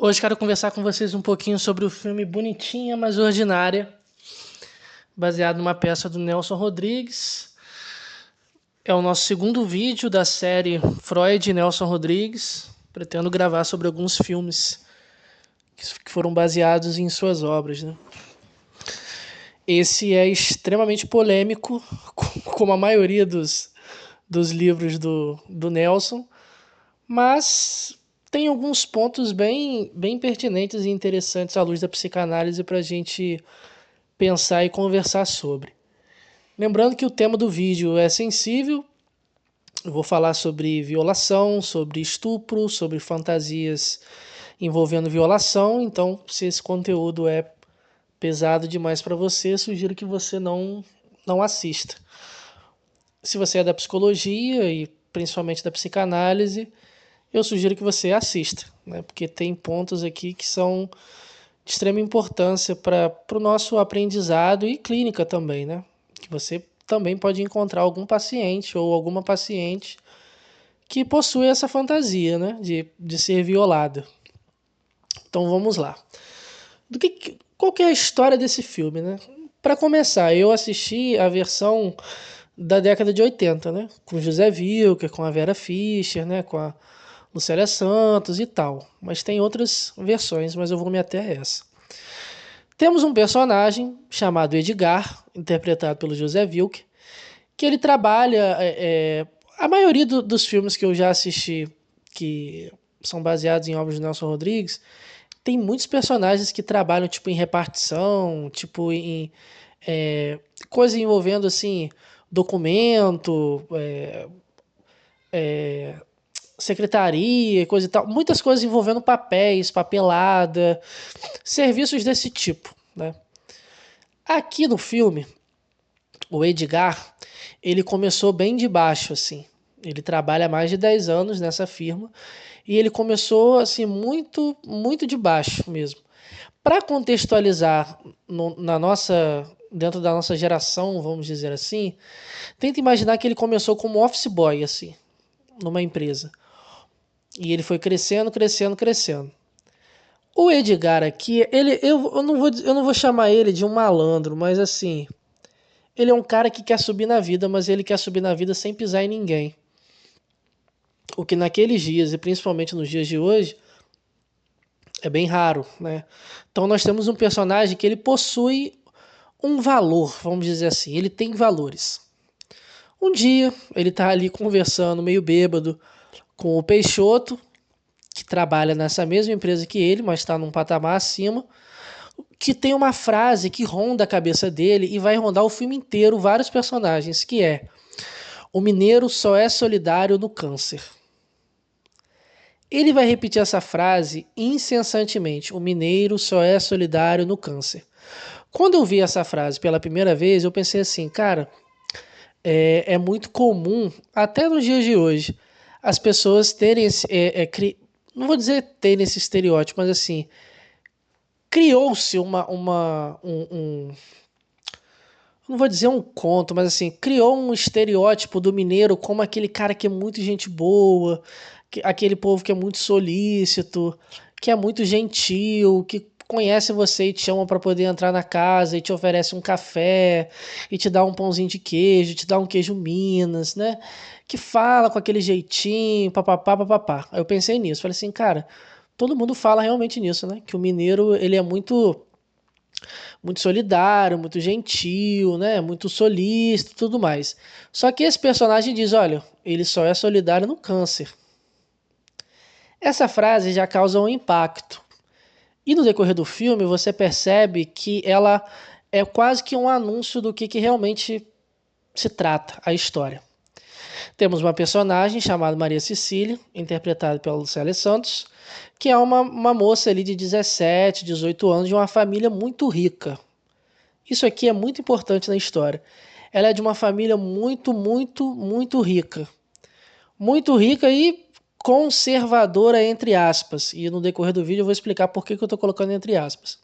Hoje quero conversar com vocês um pouquinho sobre o filme Bonitinha, mas Ordinária, baseado numa peça do Nelson Rodrigues. É o nosso segundo vídeo da série Freud e Nelson Rodrigues. Pretendo gravar sobre alguns filmes que foram baseados em suas obras, né? Esse é extremamente polêmico, como a maioria dos livros do Nelson, mas tem alguns pontos bem pertinentes e interessantes à luz da psicanálise para a gente pensar e conversar sobre. Lembrando que o tema do vídeo é sensível, eu vou falar sobre violação, sobre estupro, sobre fantasias envolvendo violação, então se esse conteúdo é pesado demais para você, sugiro que você não assista. Se você é da psicologia e principalmente da psicanálise, eu sugiro que você assista, né? Porque tem pontos aqui que são de extrema importância para o nosso aprendizado e clínica também, né? Que você também pode encontrar algum paciente ou alguma paciente que possui essa fantasia, né? De ser violada. Então vamos lá. Qual que é a história desse filme, né? Para começar, eu assisti a versão da década de 80, né? Com José Wilker, com a Vera Fischer, né? Com a Lucélia Santos e tal. Mas tem outras versões, mas eu vou me ater a essa. Temos um personagem chamado Edgar, interpretado pelo José Wilker, que ele trabalha... a maioria dos filmes que eu já assisti, que são baseados em obras de Nelson Rodrigues, tem muitos personagens que trabalham tipo em repartição, tipo em coisa envolvendo assim documento, secretaria, coisa e tal, muitas coisas envolvendo papéis, papelada, serviços desse tipo, né? Aqui no filme, o Edgar, ele começou bem de baixo, assim. Ele trabalha há mais de 10 anos nessa firma e ele começou assim muito de baixo mesmo. Para contextualizar dentro da nossa geração, vamos dizer assim, tenta imaginar que ele começou como office boy, assim, numa empresa. E ele foi crescendo. O Edgar aqui, eu não vou chamar ele de um malandro, mas assim, ele é um cara que quer subir na vida, mas ele quer subir na vida sem pisar em ninguém. O que naqueles dias, e principalmente nos dias de hoje, é bem raro, né? Então nós temos um personagem que ele possui um valor, vamos dizer assim, ele tem valores. Um dia, ele tá ali conversando, meio bêbado, com o Peixoto, que trabalha nessa mesma empresa que ele, mas está num patamar acima, que tem uma frase que ronda a cabeça dele e vai rondar o filme inteiro, vários personagens, que é: o mineiro só é solidário no câncer. Ele vai repetir essa frase incessantemente: o mineiro só é solidário no câncer. Quando eu vi essa frase pela primeira vez, eu pensei assim, cara, é muito comum, até nos dias de hoje, as pessoas terem não vou dizer terem esse estereótipo, mas assim, criou-se não vou dizer um conto, mas assim, criou um estereótipo do mineiro como aquele cara que é muito gente boa, aquele povo que é muito solícito, que é muito gentil, que conhece você e te chama para poder entrar na casa e te oferece um café e te dá um pãozinho de queijo, te dá um queijo Minas, né? Que fala com aquele jeitinho, papapá, papapá. Aí eu pensei nisso, falei assim, cara, todo mundo fala realmente nisso, né? Que o mineiro, ele é muito solidário, muito gentil, né? Muito solícito e tudo mais. Só que esse personagem diz, olha, ele só é solidário no câncer. Essa frase já causa um impacto. E no decorrer do filme você percebe que ela é quase que um anúncio do que realmente se trata a história. Temos uma personagem chamada Maria Cecília, interpretada pela Lucélia Santos, que é uma moça ali de 17, 18 anos, de uma família muito rica. Isso aqui é muito importante na história. Ela é de uma família muito rica. Muito rica e conservadora, entre aspas. E no decorrer do vídeo eu vou explicar por que eu estou colocando entre aspas.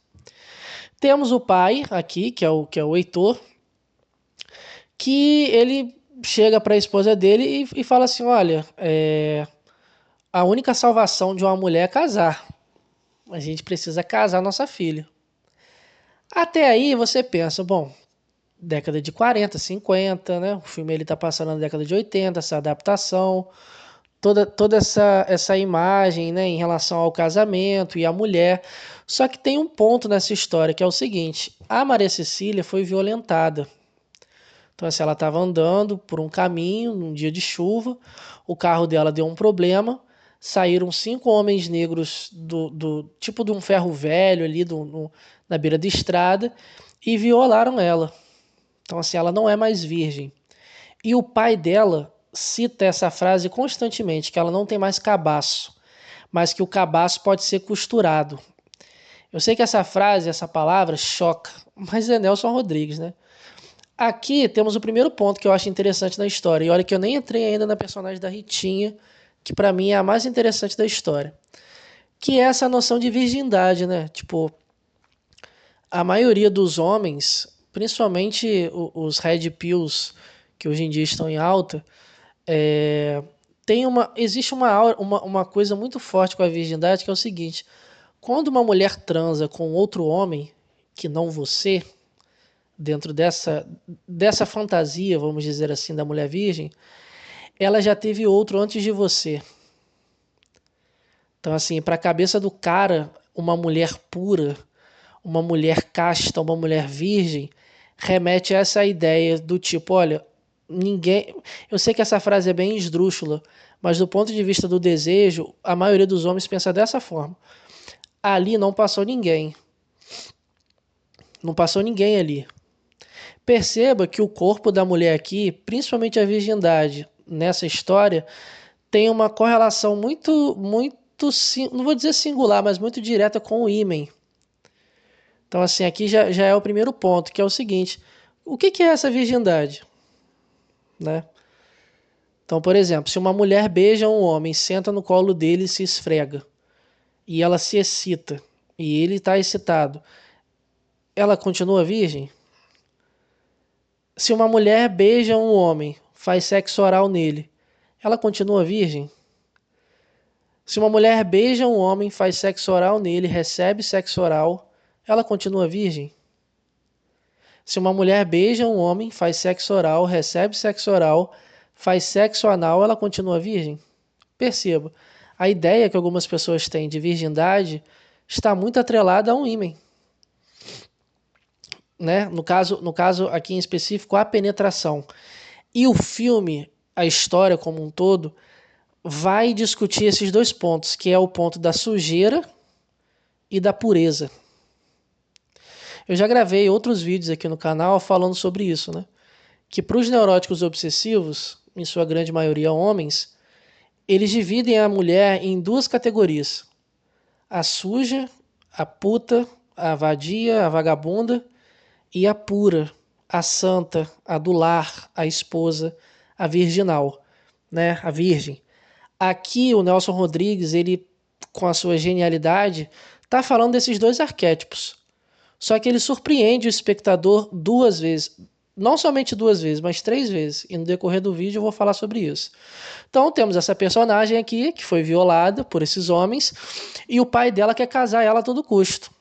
Temos o pai aqui, que é o Heitor, que ele chega para a esposa dele e fala assim, olha, a única salvação de uma mulher é casar. a gente precisa casar nossa filha. Até aí você pensa, bom, década de 40, 50, né? O filme ele tá passando na década de 80, essa adaptação, toda essa imagem, né, em relação ao casamento e à mulher. Só que tem um ponto nessa história que é o seguinte: a Maria Cecília foi violentada. Então, assim, ela estava andando por um caminho num dia de chuva, o carro dela deu um problema, saíram 5 homens negros do tipo de um ferro velho ali na beira da estrada e violaram ela. Então, assim, ela não é mais virgem. E o pai dela cita essa frase constantemente, que ela não tem mais cabaço, mas que o cabaço pode ser costurado. Eu sei que essa frase, essa palavra, choca, mas é Nelson Rodrigues, né? Aqui temos o primeiro ponto que eu acho interessante na história. E olha que eu nem entrei ainda na personagem da Ritinha, que pra mim é a mais interessante da história. Que é essa noção de virgindade, né? Tipo, a maioria dos homens, principalmente os red pills, que hoje em dia estão em alta, existe uma coisa muito forte com a virgindade, que é o seguinte: quando uma mulher transa com outro homem, que não você, dentro dessa fantasia, vamos dizer assim, da mulher virgem, ela já teve outro antes de você. Então, assim, para a cabeça do cara, uma mulher pura, uma mulher casta, uma mulher virgem, remete a essa ideia do tipo, olha, ninguém. Eu sei que essa frase é bem esdrúxula, mas do ponto de vista do desejo, a maioria dos homens pensa dessa forma. Ali não passou ninguém. Não passou ninguém ali. Perceba que o corpo da mulher aqui, principalmente a virgindade, nessa história, tem uma correlação muito, não vou dizer singular, mas muito direta com o ímen. Então, assim, aqui já é o primeiro ponto, que é o seguinte: o que é essa virgindade? Né? Então, por exemplo, se uma mulher beija um homem, senta no colo dele e se esfrega, e ela se excita, e ele está excitado, ela continua virgem? Se uma mulher beija um homem, faz sexo oral nele, ela continua virgem? Se uma mulher beija um homem, faz sexo oral nele, recebe sexo oral, ela continua virgem? Se uma mulher beija um homem, faz sexo oral, recebe sexo oral, faz sexo anal, ela continua virgem? Perceba, a ideia que algumas pessoas têm de virgindade está muito atrelada a um ímen. Né? No caso aqui em específico, a penetração. E o filme, a história como um todo, vai discutir esses dois pontos, que é o ponto da sujeira e da pureza. Eu já gravei outros vídeos aqui no canal falando sobre isso, né? Que para os neuróticos obsessivos, em sua grande maioria homens, eles dividem a mulher em duas categorias: a suja, a puta, a vadia, a vagabunda, e a pura, a santa, a do lar, a esposa, a virginal, né? A virgem. Aqui o Nelson Rodrigues, ele, com a sua genialidade, está falando desses dois arquétipos. Só que ele surpreende o espectador 2 vezes. Não somente 2 vezes, mas 3 vezes. E no decorrer do vídeo eu vou falar sobre isso. Então temos essa personagem aqui, que foi violada por esses homens, e o pai dela quer casar ela a todo custo.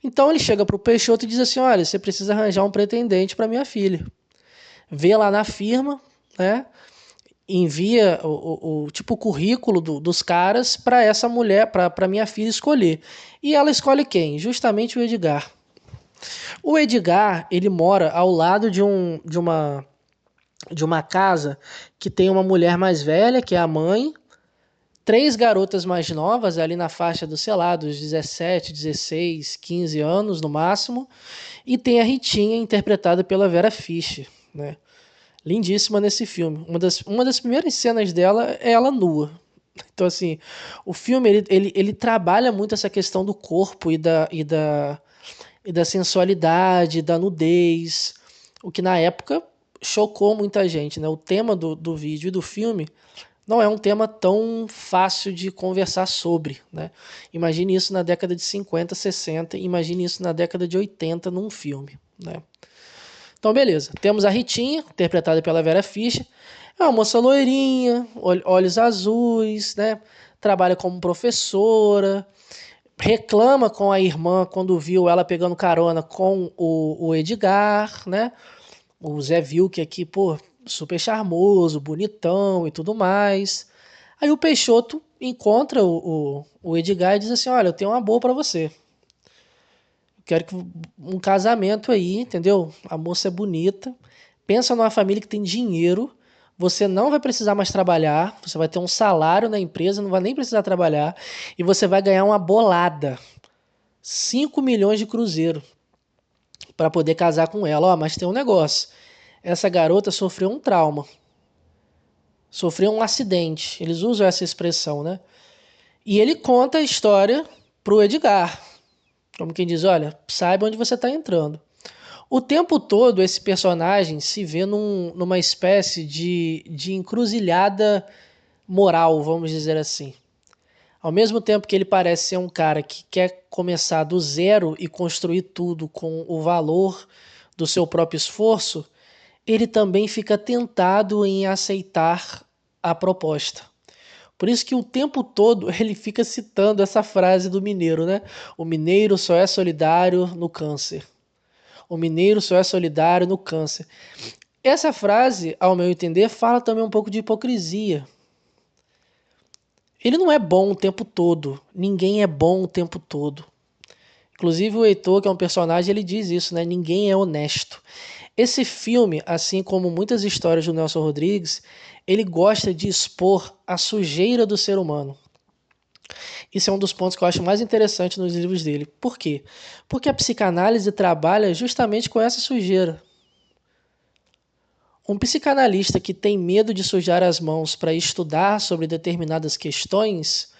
Então ele chega para o Peixoto e diz assim: olha, você precisa arranjar um pretendente para minha filha. Vê lá na firma, né? Envia o tipo o currículo dos caras para essa mulher, para minha filha escolher. E ela escolhe quem? Justamente o Edgar. O Edgar, ele mora ao lado de uma casa que tem uma mulher mais velha, que é a mãe, 3 garotas mais novas, ali na faixa dos, sei lá, dos 17, 16, 15 anos no máximo, e tem a Ritinha, interpretada pela Vera Fischer, né? Lindíssima nesse filme. Uma das primeiras cenas dela é ela nua. Então, assim, o filme ele trabalha muito essa questão do corpo e da sensualidade, da nudez, o que na época chocou muita gente, né? O tema do vídeo e do filme não é um tema tão fácil de conversar sobre, né? Imagine isso na década de 50, 60, imagine isso na década de 80 num filme, né? Então, beleza. Temos a Ritinha, interpretada pela Vera Fischer. É uma moça loirinha, olhos azuis, né? Trabalha como professora, reclama com a irmã quando viu ela pegando carona com o Edgar, né? O Zé Vilk aqui, pô, super charmoso, bonitão e tudo mais. Aí o Peixoto encontra o Edgar e diz assim: Olha, eu tenho uma boa pra você. Eu quero que um casamento aí, entendeu? A moça é bonita. Pensa numa família que tem dinheiro. Você não vai precisar mais trabalhar. Você vai ter um salário na empresa, não vai nem precisar trabalhar. E você vai ganhar uma bolada. 5 milhões de cruzeiro para poder casar com ela. Ó, mas tem um negócio. Essa garota sofreu um trauma. Sofreu um acidente. Eles usam essa expressão, né? E ele conta a história pro Edgar. Como quem diz, olha, saiba onde você está entrando. O tempo todo esse personagem se vê numa espécie de encruzilhada moral, vamos dizer assim. Ao mesmo tempo que ele parece ser um cara que quer começar do zero e construir tudo com o valor do seu próprio esforço, ele também fica tentado em aceitar a proposta. Por isso que o tempo todo ele fica citando essa frase do mineiro, né? O mineiro só é solidário no câncer. O mineiro só é solidário no câncer. Essa frase, ao meu entender, fala também um pouco de hipocrisia. Ele não é bom o tempo todo. Ninguém é bom o tempo todo. Inclusive o Heitor, que é um personagem, ele diz isso, né? Ninguém é honesto. Esse filme, assim como muitas histórias do Nelson Rodrigues, ele gosta de expor a sujeira do ser humano. Isso é um dos pontos que eu acho mais interessante nos livros dele. Por quê? Porque a psicanálise trabalha justamente com essa sujeira. Um psicanalista que tem medo de sujar as mãos para estudar sobre determinadas questões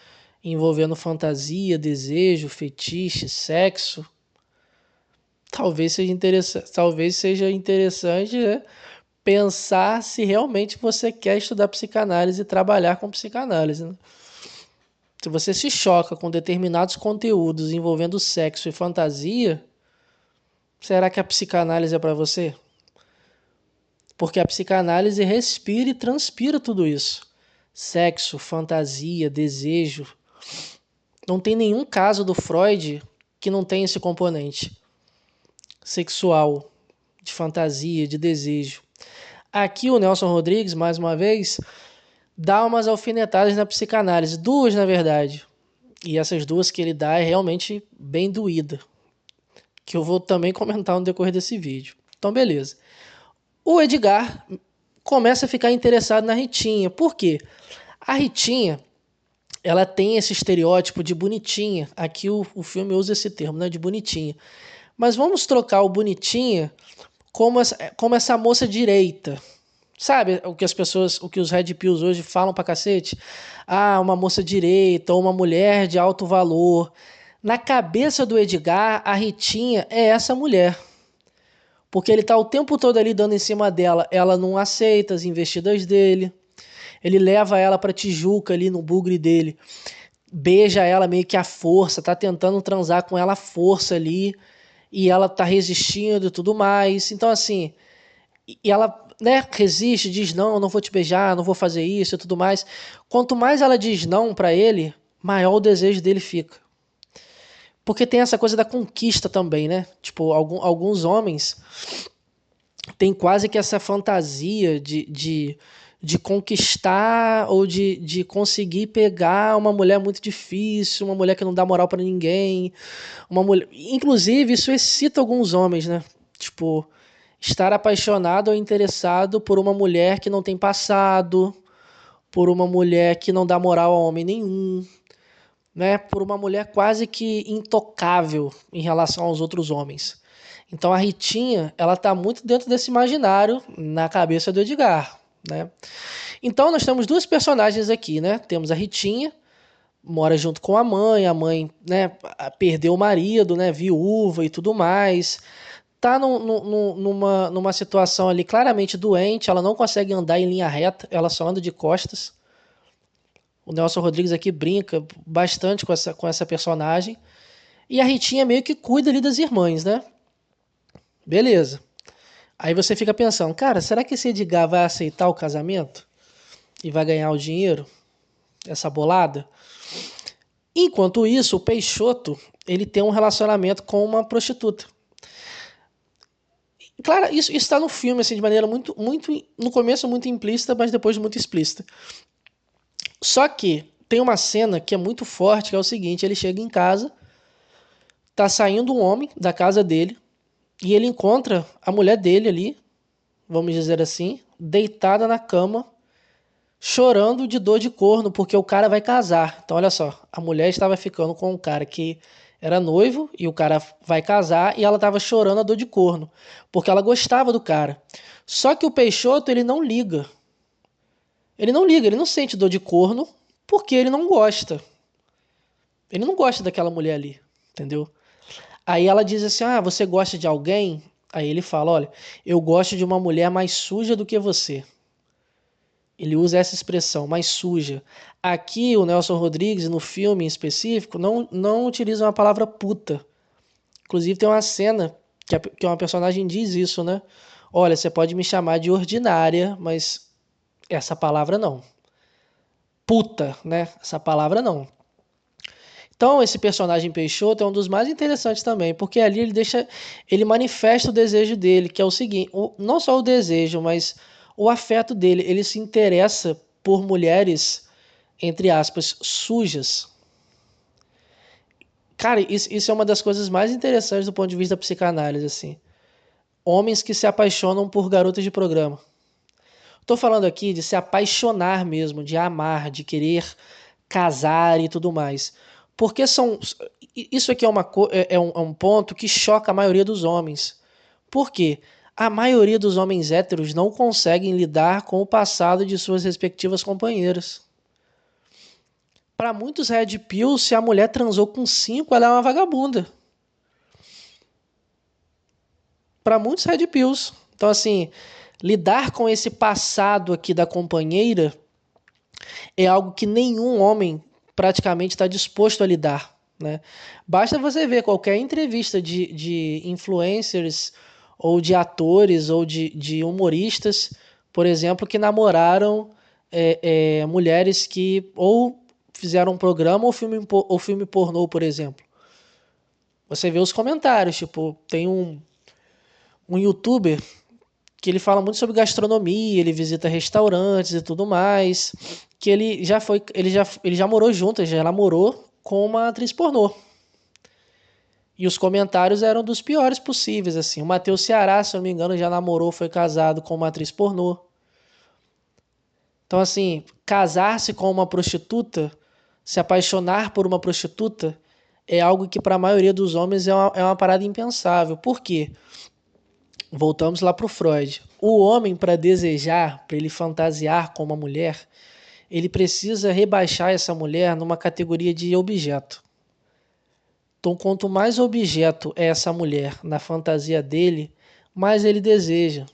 envolvendo fantasia, desejo, fetiche, sexo, talvez seja interessante, né, pensar se realmente você quer estudar psicanálise e trabalhar com psicanálise. Né? Se você se choca com determinados conteúdos envolvendo sexo e fantasia, será que a psicanálise é para você? Porque a psicanálise respira e transpira tudo isso. Sexo, fantasia, desejo. Não tem nenhum caso do Freud que não tenha esse componente sexual, de fantasia, de desejo. Aqui o Nelson Rodrigues, mais uma vez, dá umas alfinetadas na psicanálise. Duas, na verdade. E essas duas que ele dá é realmente bem doída. Que eu vou também comentar no decorrer desse vídeo. Então, beleza. O Edgar começa a ficar interessado na Ritinha. Por quê? A Ritinha, ela tem esse estereótipo de bonitinha. Aqui o filme usa esse termo, né, de bonitinha. Mas vamos trocar o bonitinha como essa moça direita. Sabe o que as pessoas, o que os Red Pills hoje falam pra cacete? Ah, uma moça direita ou uma mulher de alto valor. Na cabeça do Edgar, a Ritinha é essa mulher. Porque ele tá o tempo todo ali dando em cima dela. Ela não aceita as investidas dele. Ele leva ela pra Tijuca ali no bugre dele. Beija ela meio que à força. Tá tentando transar com ela à força ali. E ela tá resistindo e tudo mais. Então assim... E ela, né, resiste, diz não, não vou te beijar, não vou fazer isso e tudo mais. Quanto mais ela diz não pra ele, maior o desejo dele fica. Porque tem essa coisa da conquista também, né? Tipo, alguns homens têm quase que essa fantasia de conquistar ou de conseguir pegar uma mulher muito difícil, uma mulher que não dá moral pra ninguém, uma mulher... Inclusive, isso excita alguns homens, né? Tipo, estar apaixonado ou interessado por uma mulher que não tem passado, por uma mulher que não dá moral a homem nenhum, né? Por uma mulher quase que intocável em relação aos outros homens. Então a Ritinha, ela tá muito dentro desse imaginário na cabeça do Edgar, né? Então nós temos duas personagens aqui, né? Temos a Ritinha, mora junto com a mãe, né, perdeu o marido, né, viúva e tudo mais. Tá numa situação ali claramente doente, ela não consegue andar em linha reta, ela só anda de costas. O Nelson Rodrigues aqui brinca bastante com essa personagem. E a Ritinha meio que cuida ali das irmãs, né? Beleza. Aí você fica pensando, cara, será que esse Edgar vai aceitar o casamento? E vai ganhar o dinheiro? Essa bolada? Enquanto isso, o Peixoto, ele tem um relacionamento com uma prostituta. Claro, isso está no filme, assim, de maneira muito, no começo muito implícita, mas depois muito explícita. Só que tem uma cena que é muito forte, que é o seguinte, ele chega em casa, tá saindo um homem da casa dele, e ele encontra a mulher dele ali, vamos dizer assim, deitada na cama, chorando de dor de corno, porque o cara vai casar. Então, olha só, a mulher estava ficando com um cara que era noivo e o cara vai casar e ela estava chorando a dor de corno, porque ela gostava do cara. Só que o Peixoto, ele não liga. Ele não liga, ele não sente dor de corno porque ele não gosta. Ele não gosta daquela mulher ali, entendeu? Aí ela diz assim: "Ah, você gosta de alguém?" Aí ele fala: "Olha, eu gosto de uma mulher mais suja do que você." Ele usa essa expressão, mais suja. Aqui, o Nelson Rodrigues, no filme em específico, não utiliza uma palavra puta. Inclusive, tem uma cena que uma personagem diz isso, né? Olha, você pode me chamar de ordinária, mas essa palavra não. Puta, né? Essa palavra não. Então, esse personagem Peixoto é um dos mais interessantes também, porque ali ele manifesta o desejo dele, que é o seguinte, não só o desejo, mas o afeto dele. Ele se interessa por mulheres, entre aspas, sujas. Cara, isso é uma das coisas mais interessantes do ponto de vista da psicanálise, assim. Homens que se apaixonam por garotas de programa. Tô falando aqui de se apaixonar mesmo, de amar, de querer casar e tudo mais. Porque isso aqui é um ponto que choca a maioria dos homens. Por quê? A maioria dos homens héteros não conseguem lidar com o passado de suas respectivas companheiras. Para muitos red pills, se a mulher transou com 5, ela é uma vagabunda. Para muitos red pills. Então, assim, lidar com esse passado aqui da companheira é algo que nenhum homem praticamente está disposto a lidar. Né? Basta você ver qualquer entrevista de influencers ou de atores ou de humoristas, por exemplo, que namoraram mulheres que ou fizeram um programa ou filme pornô, por exemplo. Você vê os comentários, tipo, tem um youtuber que ele fala muito sobre gastronomia, ele visita restaurantes e tudo mais, que ele já morou junto, já namorou com uma atriz pornô. E os comentários eram dos piores possíveis, assim. O Matheus Ceará, se eu não me engano, já namorou, foi casado com uma atriz pornô. Então, assim, casar-se com uma prostituta, se apaixonar por uma prostituta, é algo que para a maioria dos homens é uma parada impensável. Por quê? Voltamos lá para o Freud. O homem, para desejar, para ele fantasiar com uma mulher, ele precisa rebaixar essa mulher numa categoria de objeto. Então, quanto mais objeto é essa mulher na fantasia dele, mais ele deseja.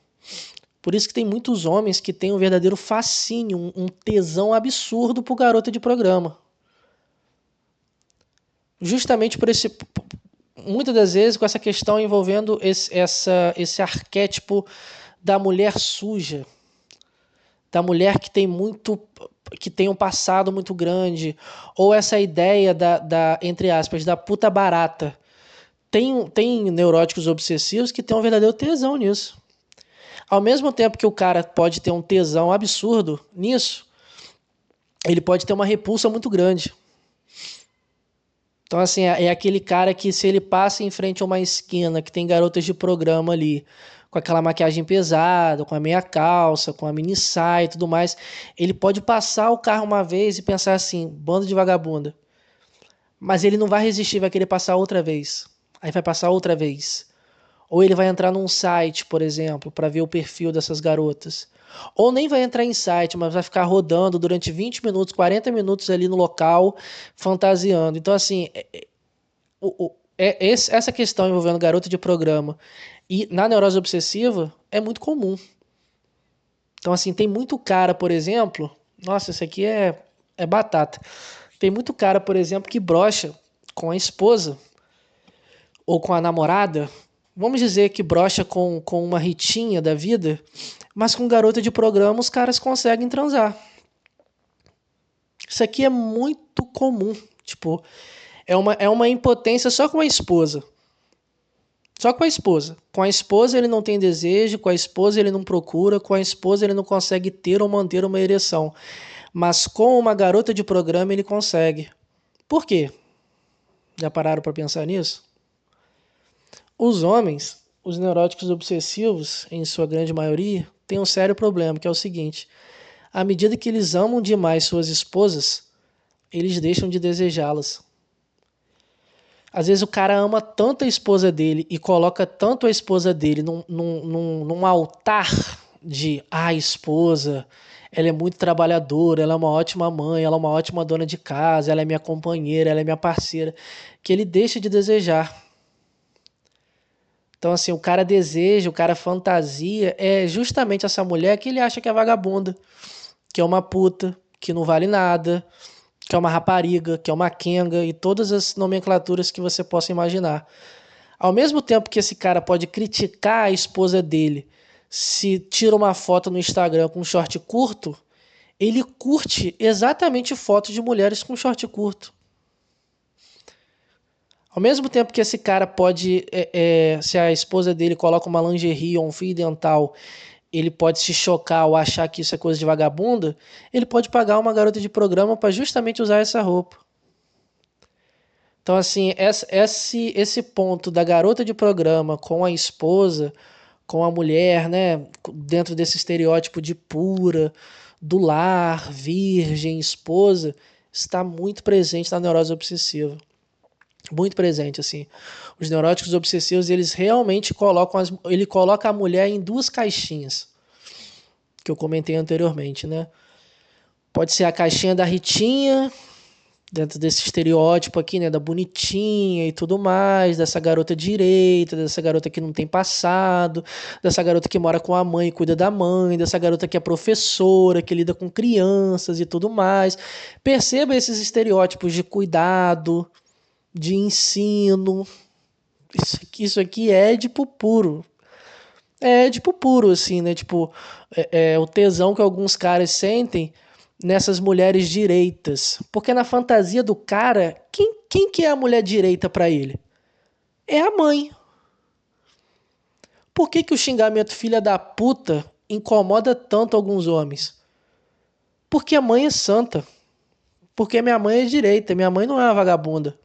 Por isso que tem muitos homens que têm um verdadeiro fascínio, um tesão absurdo por garota de programa. Justamente por esse... Muitas das vezes com essa questão envolvendo esse arquétipo da mulher suja, da mulher que tem um passado muito grande, ou essa ideia entre aspas, da puta barata. Tem neuróticos obsessivos que têm um verdadeiro tesão nisso. Ao mesmo tempo que o cara pode ter um tesão absurdo nisso, ele pode ter uma repulsa muito grande. Então, assim, é aquele cara que se ele passa em frente a uma esquina que tem garotas de programa ali, com aquela maquiagem pesada, com a meia calça, com a mini saia e tudo mais, ele pode passar o carro uma vez e pensar assim, bando de vagabunda. Mas ele não vai resistir, vai querer passar outra vez. Aí vai passar outra vez. Ou ele vai entrar num site, por exemplo, para ver o perfil dessas garotas. Ou nem vai entrar em site, mas vai ficar rodando durante 20 minutos, 40 minutos ali no local, fantasiando. Então, assim, essa questão envolvendo garota de programa e na neurose obsessiva é muito comum. Então, assim, tem muito cara, por exemplo... Nossa, isso aqui é batata. Tem muito cara, por exemplo, que brocha com a esposa ou com a namorada. Vamos dizer que brocha com uma ritinha da vida, mas com garota de programa os caras conseguem transar. Isso aqui é muito comum. Tipo, é uma impotência só com a esposa. Só com a esposa. Com a esposa ele não tem desejo, com a esposa ele não procura, com a esposa ele não consegue ter ou manter uma ereção. Mas com uma garota de programa ele consegue. Por quê? Já pararam para pensar nisso? Os homens, os neuróticos obsessivos, em sua grande maioria, têm um sério problema, que é o seguinte: à medida que eles amam demais suas esposas, eles deixam de desejá-las. Às vezes o cara ama tanto a esposa dele e coloca tanto a esposa dele num altar de esposa, ela é muito trabalhadora, ela é uma ótima mãe, ela é uma ótima dona de casa, ela é minha companheira, ela é minha parceira, que ele deixa de desejar. Então, assim, o cara deseja, o cara fantasia, é justamente essa mulher que ele acha que é vagabunda, que é uma puta, que não vale nada, que é uma rapariga, que é uma quenga e todas as nomenclaturas que você possa imaginar. Ao mesmo tempo que esse cara pode criticar a esposa dele se tira uma foto no Instagram com um short curto, ele curte exatamente fotos de mulheres com short curto. Ao mesmo tempo que esse cara pode, se a esposa dele coloca uma lingerie ou um fio dental, ele pode se chocar ou achar que isso é coisa de vagabunda, ele pode pagar uma garota de programa para justamente usar essa roupa. Então, assim, esse ponto da garota de programa com a esposa, com a mulher, né, dentro desse estereótipo de pura, do lar, virgem, esposa, está muito presente na neurose obsessiva. Muito presente, assim. Os neuróticos obsessivos, eles realmente ele coloca a mulher em duas caixinhas, que eu comentei anteriormente, né? Pode ser a caixinha da Ritinha, dentro desse estereótipo aqui, né, da bonitinha e tudo mais, dessa garota direita, dessa garota que não tem passado, dessa garota que mora com a mãe e cuida da mãe, dessa garota que é professora, que lida com crianças e tudo mais. Perceba esses estereótipos de cuidado, de ensino. Isso aqui é Édipo puro. É Édipo puro, assim, né? Tipo, o tesão que alguns caras sentem nessas mulheres direitas. Porque na fantasia do cara, quem que é a mulher direita pra ele? É a mãe. Por que o xingamento filha da puta incomoda tanto alguns homens? Porque a mãe é santa. Porque minha mãe é direita. Minha mãe não é uma vagabunda.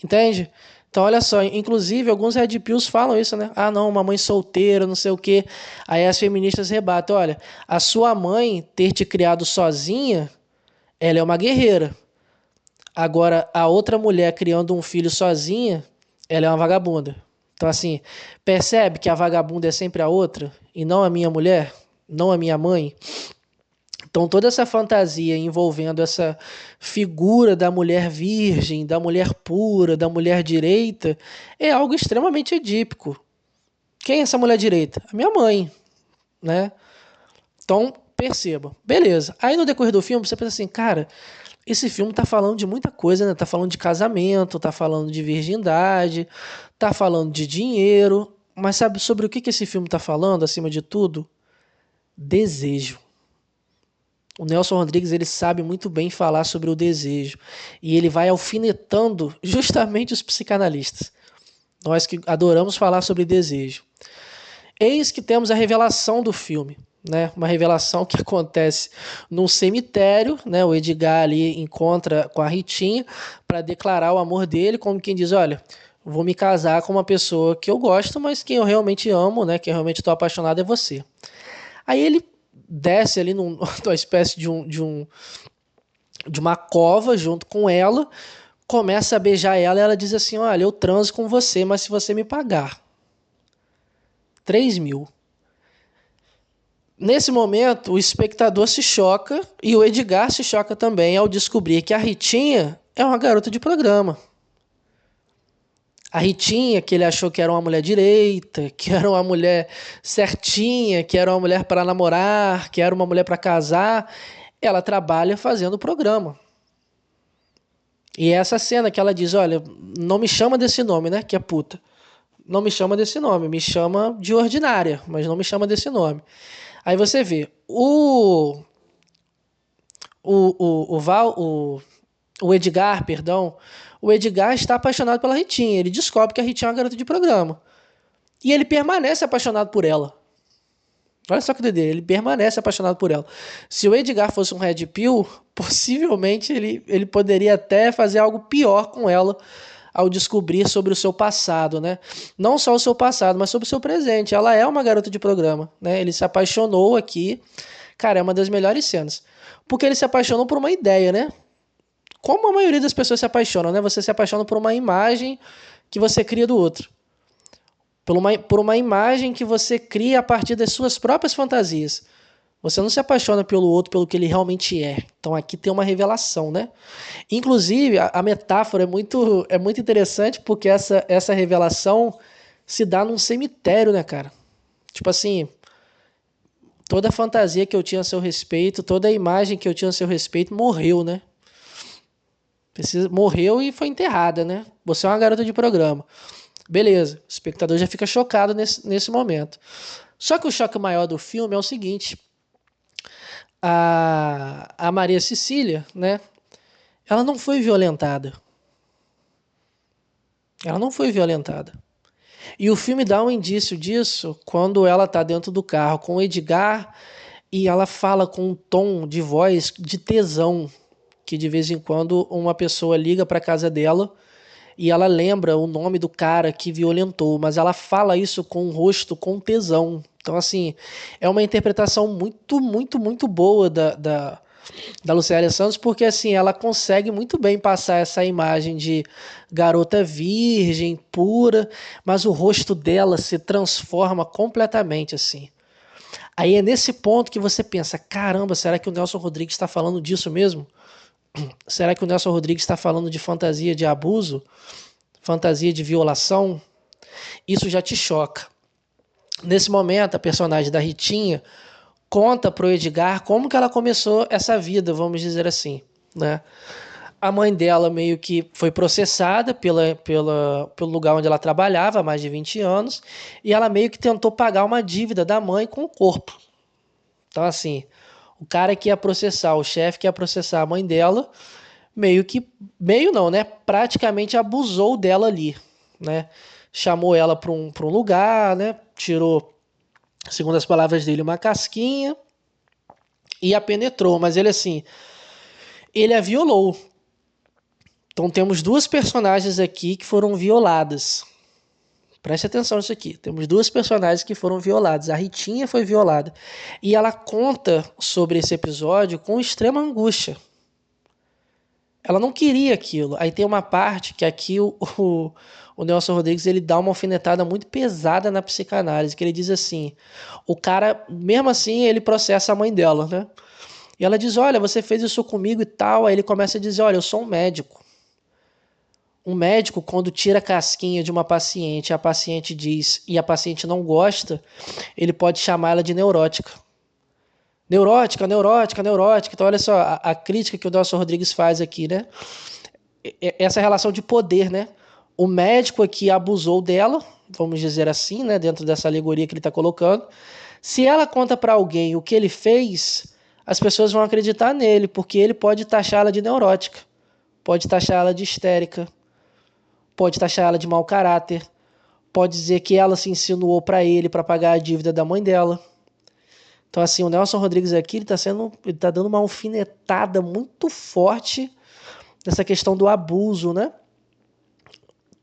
Entende? Então, olha só, inclusive, alguns red pills falam isso, né? Ah, não, uma mãe solteira, não sei o quê. Aí as feministas rebatem, olha, a sua mãe ter te criado sozinha, ela é uma guerreira. Agora, a outra mulher criando um filho sozinha, ela é uma vagabunda. Então, assim, percebe que a vagabunda é sempre a outra e não a minha mulher, não a minha mãe? Então, toda essa fantasia envolvendo essa figura da mulher virgem, da mulher pura, da mulher direita, é algo extremamente edípico. Quem é essa mulher direita? A minha mãe, né? Então, perceba. Beleza. Aí, no decorrer do filme, você pensa assim, cara, esse filme tá falando de muita coisa, né? Tá falando de casamento, tá falando de virgindade, tá falando de dinheiro. Mas sabe sobre o que esse filme tá falando, acima de tudo? Desejo. O Nelson Rodrigues ele sabe muito bem falar sobre o desejo e ele vai alfinetando justamente os psicanalistas. Nós que adoramos falar sobre desejo. Eis que temos a revelação do filme, né? Uma revelação que acontece num cemitério, né? O Edgar ali encontra com a Ritinha para declarar o amor dele, como quem diz, olha, vou me casar com uma pessoa que eu gosto, mas quem eu realmente amo, né? Quem eu realmente estou apaixonado é você. Aí ele desce ali numa espécie de uma cova junto com ela, começa a beijar ela e ela diz assim, olha, eu transo com você, mas se você me pagar 3 mil. Nesse momento, o espectador se choca e o Edgar se choca também ao descobrir que a Ritinha é uma garota de programa. A Ritinha, que ele achou que era uma mulher direita, que era uma mulher certinha, que era uma mulher para namorar, que era uma mulher para casar, ela trabalha fazendo o programa. E essa cena que ela diz, olha, não me chama desse nome, né, que é puta. Não me chama desse nome, me chama de ordinária, mas não me chama desse nome. Aí você vê, O Edgar, perdão, o Edgar está apaixonado pela Ritinha. Ele descobre que a Ritinha é uma garota de programa. E ele permanece apaixonado por ela. Olha só que doideira, ele permanece apaixonado por ela. Se o Edgar fosse um Red Pill, possivelmente ele poderia até fazer algo pior com ela ao descobrir sobre o seu passado, né? Não só o seu passado, mas sobre o seu presente. Ela é uma garota de programa, né? Ele se apaixonou aqui. Cara, é uma das melhores cenas. Porque ele se apaixonou por uma ideia, né? Como a maioria das pessoas se apaixonam, né? Você se apaixona por uma imagem que você cria do outro. Por uma imagem que você cria a partir das suas próprias fantasias. Você não se apaixona pelo outro pelo que ele realmente é. Então aqui tem uma revelação, né? Inclusive, a metáfora é muito interessante porque essa revelação se dá num cemitério, né, cara? Tipo assim, toda a fantasia que eu tinha a seu respeito, toda a imagem que eu tinha a seu respeito morreu, né? Morreu e foi enterrada, né? Você é uma garota de programa. Beleza, o espectador já fica chocado nesse momento. Só que o choque maior do filme é o seguinte: a Maria Cecília, né? Ela não foi violentada. Ela não foi violentada. E o filme dá um indício disso quando ela tá dentro do carro com o Edgar e ela fala com um tom de voz de tesão, que de vez em quando uma pessoa liga para casa dela e ela lembra o nome do cara que violentou, mas ela fala isso com o rosto com tesão. Então, assim, é uma interpretação muito, muito, muito boa da Lucélia Santos, porque assim, ela consegue muito bem passar essa imagem de garota virgem, pura, mas o rosto dela se transforma completamente assim. Aí é nesse ponto que você pensa, caramba, será que o Nelson Rodrigues está falando disso mesmo? Será que o Nelson Rodrigues está falando de fantasia de abuso? Fantasia de violação? Isso já te choca. Nesse momento, a personagem da Ritinha conta pro Edgar como que ela começou essa vida, vamos dizer assim, né? A mãe dela meio que foi processada pelo lugar onde ela trabalhava há mais de 20 anos e ela meio que tentou pagar uma dívida da mãe com o corpo. Então, assim, o cara que ia processar, o chefe que ia processar a mãe dela, meio não, né? Praticamente abusou dela ali, né? Chamou ela para um lugar, né? Tirou, segundo as palavras dele, uma casquinha e a penetrou. Mas ele, assim, ele a violou. Então temos duas personagens aqui que foram violadas. Preste atenção nisso aqui. Temos duas personagens que foram violadas. A Ritinha foi violada. E ela conta sobre esse episódio com extrema angústia. Ela não queria aquilo. Aí tem uma parte que aqui o Nelson Rodrigues ele dá uma alfinetada muito pesada na psicanálise, que ele diz assim, o cara, mesmo assim, ele processa a mãe dela, né? E ela diz, olha, você fez isso comigo e tal. Aí ele começa a dizer, olha, eu sou um médico. Um médico, quando tira a casquinha de uma paciente, a paciente diz e a paciente não gosta, ele pode chamar ela de neurótica. Neurótica, neurótica, neurótica. Então, olha só a crítica que o Nelson Rodrigues faz aqui, né? Essa relação de poder, né? O médico aqui abusou dela, vamos dizer assim, né? Dentro dessa alegoria que ele está colocando. Se ela conta para alguém o que ele fez, as pessoas vão acreditar nele, porque ele pode taxá-la de neurótica, pode taxá-la de histérica, pode taxar ela de mau caráter, pode dizer que ela se insinuou para ele para pagar a dívida da mãe dela. Então, assim, o Nelson Rodrigues aqui ele tá dando uma alfinetada muito forte nessa questão do abuso, né?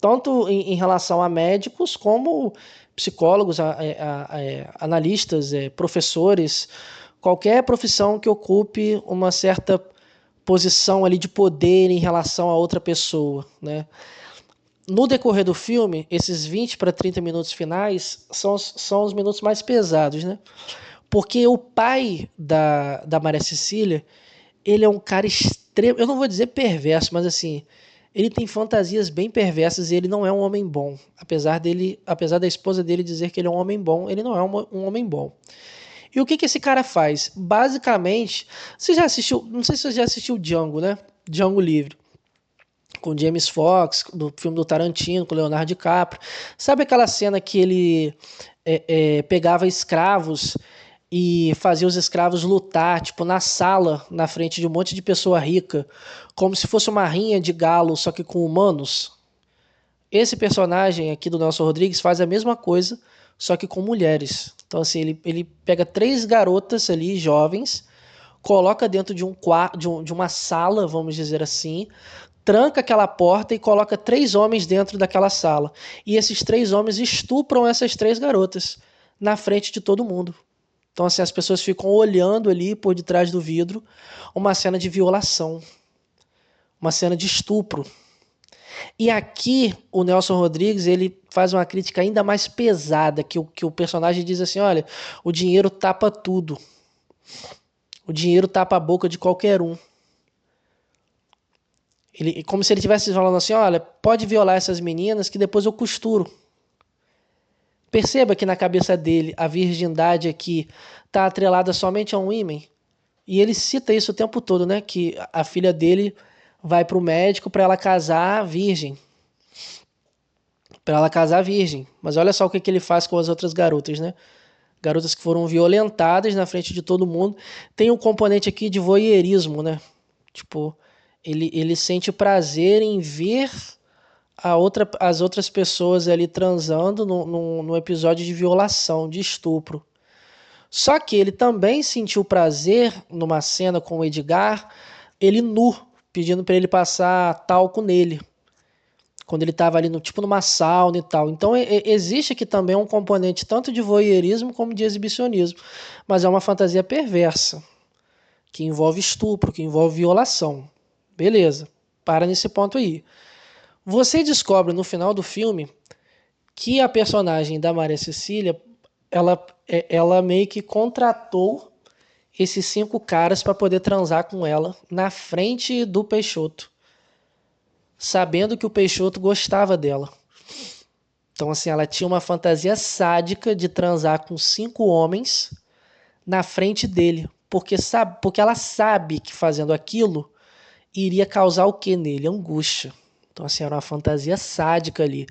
Tanto em relação a médicos como psicólogos, analistas, professores, qualquer profissão que ocupe uma certa posição ali de poder em relação a outra pessoa, né? No decorrer do filme, esses 20 para 30 minutos finais são os minutos mais pesados, né? Porque o pai da Maria Cecília, ele é um cara extremo, eu não vou dizer perverso, mas assim, ele tem fantasias bem perversas e ele não é um homem bom. Apesar da esposa dele dizer que ele é um homem bom, ele não é um homem bom. E o que esse cara faz? Basicamente, você já assistiu, não sei se você já assistiu Django, né? Django Livre. Com James Fox, do filme do Tarantino, com Leonardo DiCaprio. Sabe aquela cena que ele pegava escravos e fazia os escravos lutar, tipo, na sala, na frente de um monte de pessoa rica, como se fosse uma rinha de galo, só que com humanos. Esse personagem aqui do Nelson Rodrigues faz a mesma coisa, só que com mulheres. Então, assim, ele pega 3 garotas ali, jovens, coloca dentro de um quarto, de uma sala, vamos dizer assim, tranca aquela porta e coloca 3 homens dentro daquela sala. E esses 3 homens estupram essas 3 garotas na frente de todo mundo. Então, assim, as pessoas ficam olhando ali por detrás do vidro uma cena de violação, uma cena de estupro. E aqui o Nelson Rodrigues ele faz uma crítica ainda mais pesada, que o personagem diz assim, olha, o dinheiro tapa tudo. O dinheiro tapa a boca de qualquer um. Como se ele estivesse falando assim, olha, pode violar essas meninas que depois eu costuro. Perceba que na cabeça dele a virgindade aqui está atrelada somente a um ímã. E ele cita isso o tempo todo, né? Que a filha dele vai para o médico para ela casar virgem. Para ela casar virgem. Mas olha só o que ele faz com as outras garotas, né? Garotas que foram violentadas na frente de todo mundo. Tem um componente aqui de voyeurismo, né? Tipo, ele sente prazer em ver as outras pessoas ali transando no episódio de violação, de estupro. Só que ele também sentiu prazer numa cena com o Edgar, ele nu, pedindo para ele passar talco nele. Quando ele estava ali tipo numa sauna e tal. Então existe aqui também um componente tanto de voyeurismo como de exibicionismo. Mas é uma fantasia perversa, que envolve estupro, que envolve violação. Beleza, para nesse ponto aí. Você descobre no final do filme que a personagem da Maria Cecília, ela meio que contratou esses 5 caras para poder transar com ela na frente do Peixoto, sabendo que o Peixoto gostava dela. Então, assim, ela tinha uma fantasia sádica de transar com 5 homens na frente dele, porque ela sabe que fazendo aquilo iria causar o que nele? Angústia. Então, assim, era uma fantasia sádica ali.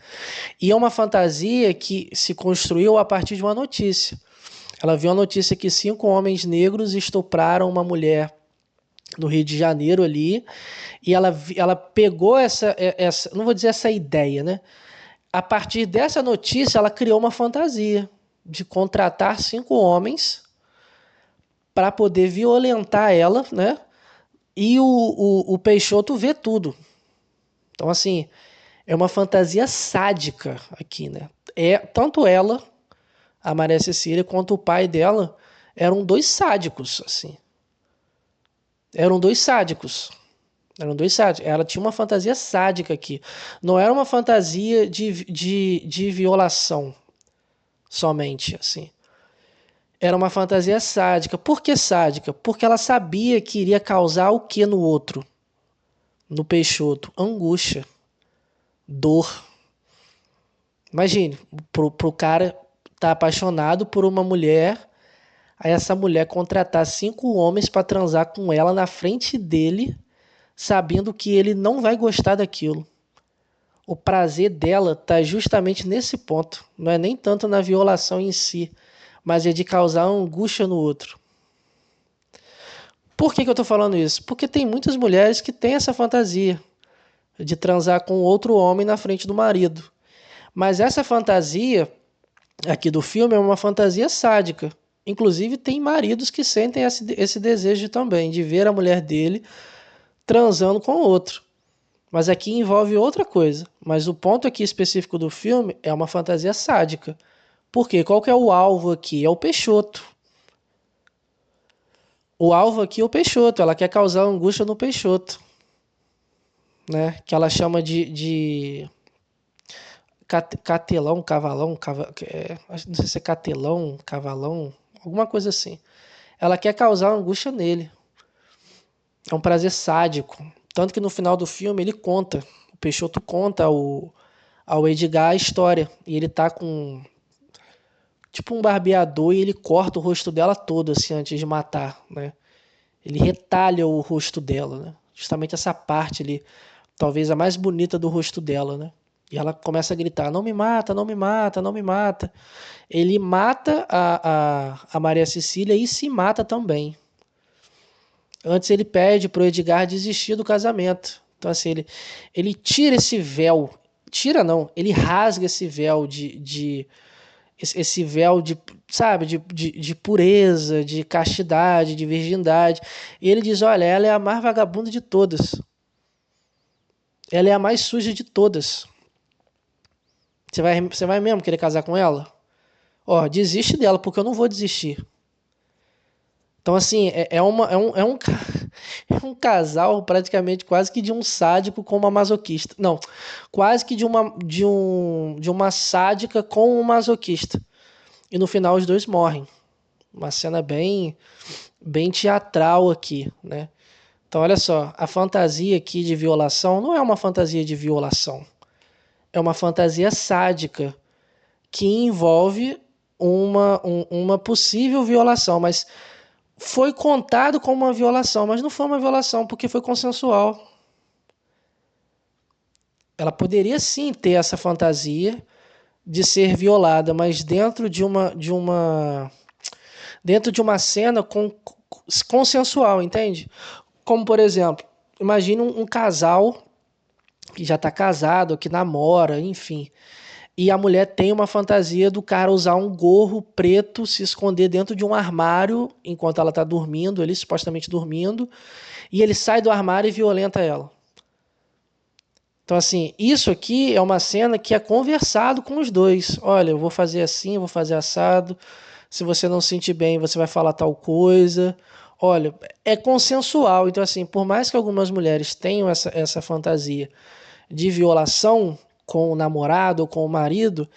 E é uma fantasia que se construiu a partir de uma notícia. Ela viu a notícia que 5 homens negros estupraram uma mulher no Rio de Janeiro ali, e ela pegou essa, não vou dizer essa ideia, né? A partir dessa notícia, ela criou uma fantasia de contratar 5 homens para poder violentar ela, né? E o Peixoto vê tudo. Então, assim, é uma fantasia sádica aqui, né? Tanto ela, a Maria Cecília, quanto o pai dela eram 2 sádicos, assim. Eram 2 sádicos. Eram 2 sádicos. Ela tinha uma fantasia sádica aqui. Não era uma fantasia de violação somente, assim. Era uma fantasia sádica. Por que sádica? Porque ela sabia que iria causar o que no outro? No Peixoto? Angústia. Dor. Imagine, pro cara tá apaixonado por uma mulher, aí essa mulher contratar 5 homens para transar com ela na frente dele, sabendo que ele não vai gostar daquilo. O prazer dela tá justamente nesse ponto. Não é nem tanto na violação em si, mas é de causar angústia no outro. Por que eu tô falando isso? Porque tem muitas mulheres que têm essa fantasia de transar com outro homem na frente do marido. Mas essa fantasia aqui do filme é uma fantasia sádica. Inclusive tem maridos que sentem esse desejo também, de ver a mulher dele transando com outro. Mas aqui envolve outra coisa. Mas o ponto aqui específico do filme é uma fantasia sádica. Por quê? Qual que é o alvo aqui? É o Peixoto. O alvo aqui é o Peixoto. Ela quer causar angústia no Peixoto. Né? Que ela chama de catelão, cavalão, não sei se é catelão, cavalão, alguma coisa assim. Ela quer causar angústia nele. É um prazer sádico. Tanto que no final do filme ele conta, o Peixoto conta ao Edgar a história. E ele tá com tipo um barbeador e ele corta o rosto dela todo assim antes de matar, né? Ele retalha o rosto dela, né? Justamente essa parte ali, talvez a mais bonita do rosto dela, né? E ela começa a gritar: não me mata, não me mata, não me mata. Ele mata a Maria Cecília e se mata também. Antes ele pede pro Edgar desistir do casamento. Então, assim, ele tira esse véu. Tira não, ele rasga esse véu esse véu de, sabe, de pureza, de castidade, de virgindade. E ele diz: olha, ela é a mais vagabunda de todas. Ela é a mais suja de todas. Você vai mesmo querer casar com ela? Ó, desiste dela, porque eu não vou desistir. Então, assim, é um casal praticamente quase que de um sádico com uma masoquista. Não, quase que de uma sádica com um masoquista. E no final os dois morrem. Uma cena bem teatral aqui, né? Então, olha só, a fantasia aqui de violação não é uma fantasia de violação. É uma fantasia sádica que envolve uma possível violação, mas foi contado como uma violação, mas não foi uma violação porque foi consensual. Ela poderia sim ter essa fantasia de ser violada, mas dentro de uma cena consensual, entende? Como por exemplo, imagine um casal que já está casado, que namora, enfim. E a mulher tem uma fantasia do cara usar um gorro preto, se esconder dentro de um armário enquanto ela está dormindo, ele supostamente dormindo, e ele sai do armário e violenta ela. Então, assim, isso aqui é uma cena que é conversado com os dois. Olha, eu vou fazer assim, eu vou fazer assado. Se você não se sentir bem, você vai falar tal coisa. Olha, é consensual. Então, assim, por mais que algumas mulheres tenham essa fantasia de violação com o namorado ou com o marido,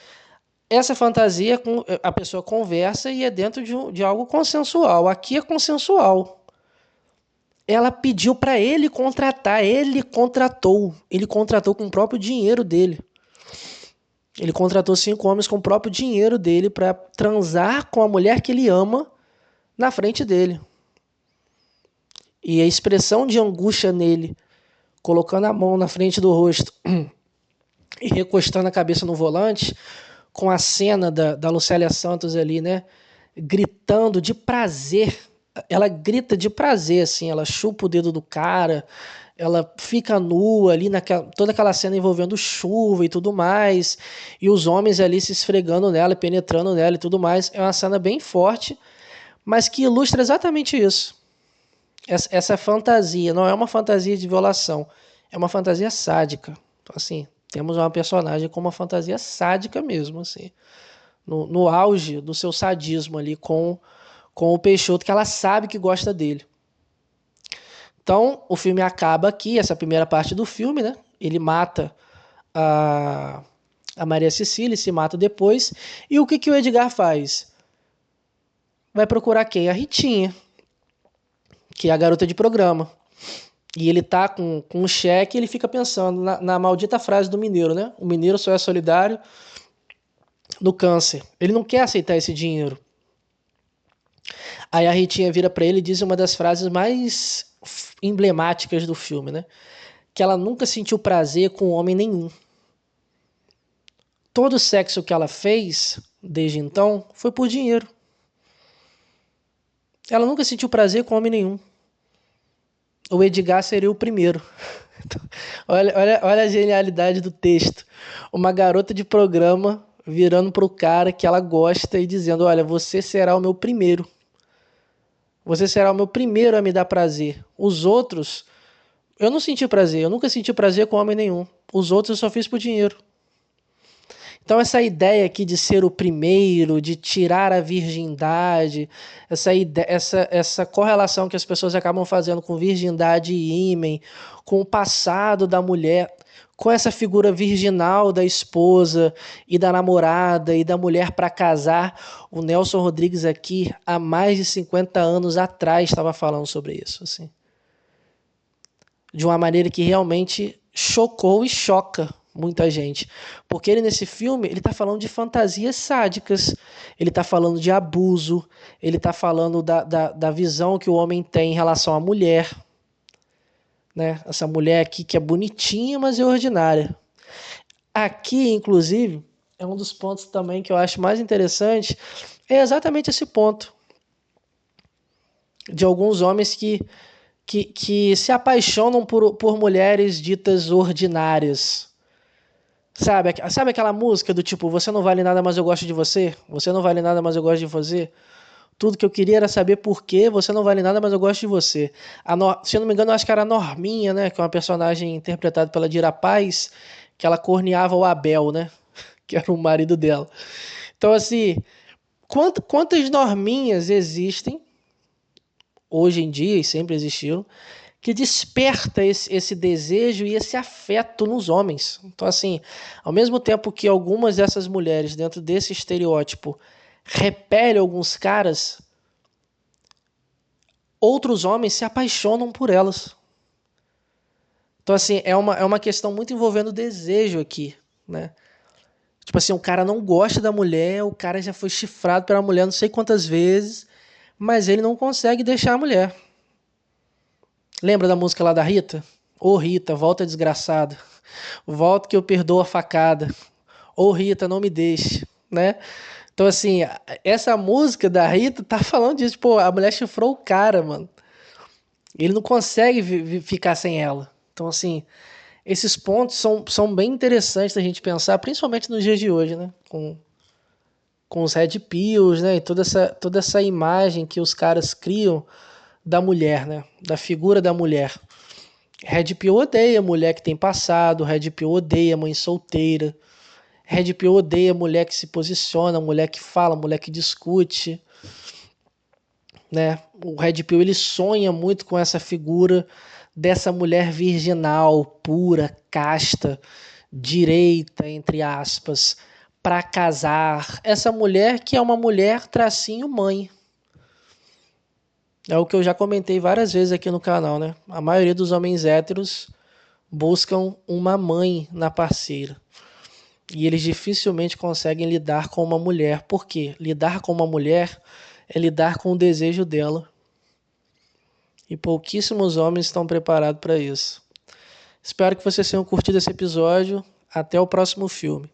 essa fantasia a pessoa conversa e é dentro de algo consensual. Aqui é consensual. Ela pediu para ele contratar, ele contratou com o próprio dinheiro dele. Ele contratou 5 homens com o próprio dinheiro dele para transar com a mulher que ele ama na frente dele. E a expressão de angústia nele, colocando a mão na frente do rosto e recostando a cabeça no volante, com a cena da Lucélia Santos ali, né? Gritando de prazer. Ela grita de prazer, assim, ela chupa o dedo do cara, ela fica nua ali, toda aquela cena envolvendo chuva e tudo mais, e os homens ali se esfregando nela, penetrando nela e tudo mais. É uma cena bem forte, mas que ilustra exatamente isso. Essa fantasia não é uma fantasia de violação, é uma fantasia sádica. Então, assim, temos uma personagem com uma fantasia sádica mesmo, assim, no auge do seu sadismo ali com o Peixoto, que ela sabe que gosta dele. Então, o filme acaba aqui, essa primeira parte do filme, né? Ele mata a Maria Cecília, se mata depois. E o que o Edgar faz? Vai procurar quem? A Ritinha, que é a garota de programa. E ele tá com um cheque e ele fica pensando na maldita frase do mineiro, né? O mineiro só é solidário no câncer. Ele não quer aceitar esse dinheiro. Aí a Ritinha vira para ele e diz uma das frases mais emblemáticas do filme, né? Que ela nunca sentiu prazer com homem nenhum. Todo o sexo que ela fez desde então foi por dinheiro. Ela nunca sentiu prazer com homem nenhum. O Edgar seria o primeiro. Olha a genialidade do texto. Uma garota de programa virando pro cara que ela gosta e dizendo: olha, você será o meu primeiro. Você será o meu primeiro a me dar prazer. Os outros, eu não senti prazer. Eu nunca senti prazer com homem nenhum. Os outros eu só fiz por dinheiro. Então essa ideia aqui de ser o primeiro, de tirar a virgindade, essa correlação que as pessoas acabam fazendo com virgindade e ímen, com o passado da mulher, com essa figura virginal da esposa e da namorada e da mulher para casar, o Nelson Rodrigues aqui, há mais de 50 anos atrás, estava falando sobre isso, assim. De uma maneira que realmente chocou e choca muita gente. Porque ele, nesse filme, ele está falando de fantasias sádicas, ele está falando de abuso, ele está falando da visão que o homem tem em relação à mulher. Né? Essa mulher aqui que é bonitinha, mas é ordinária. Aqui, inclusive, é um dos pontos também que eu acho mais interessante, é exatamente esse ponto de alguns homens que se apaixonam por mulheres ditas ordinárias. Sabe aquela música do tipo, você não vale nada, mas eu gosto de você? Você não vale nada, mas eu gosto de você? Tudo que eu queria era saber por que você não vale nada, mas eu gosto de você. Se eu não me engano, eu acho que era a Norminha, né? Que é uma personagem interpretada pela Dira Paz, que ela corneava o Abel, né? Que era o marido dela. Então, assim, quantas norminhas existem hoje em dia e sempre existiram que desperta esse desejo e esse afeto nos homens. Então, assim, ao mesmo tempo que algumas dessas mulheres, dentro desse estereótipo, repelem alguns caras, outros homens se apaixonam por elas. Então, assim, é uma questão muito envolvendo desejo aqui, né? Tipo assim, o cara não gosta da mulher, o cara já foi chifrado pela mulher não sei quantas vezes, mas ele não consegue deixar a mulher. Lembra da música lá da Rita? Ô Rita, volta desgraçada. Volta que eu perdoo a facada. Ô Rita, não me deixe, né? Então, assim, essa música da Rita tá falando disso. Pô, a mulher chifrou o cara, mano. Ele não consegue ficar sem ela. Então, assim, esses pontos são bem interessantes da gente pensar, principalmente nos dias de hoje, né? Com os red pills, né? E toda essa imagem que os caras criam da mulher, né? Da figura da mulher. Red Pill odeia mulher que tem passado, Red Pill odeia mãe solteira, Red Pill odeia mulher que se posiciona, mulher que fala, mulher que discute, né? O Red Pill ele sonha muito com essa figura dessa mulher virginal, pura, casta, direita, entre aspas, para casar. Essa mulher que é uma mulher tracinho mãe. É o que eu já comentei várias vezes aqui no canal, né? A maioria dos homens héteros buscam uma mãe na parceira. E eles dificilmente conseguem lidar com uma mulher. Por quê? Lidar com uma mulher é lidar com o desejo dela. E pouquíssimos homens estão preparados para isso. Espero que vocês tenham curtido esse episódio. Até o próximo filme.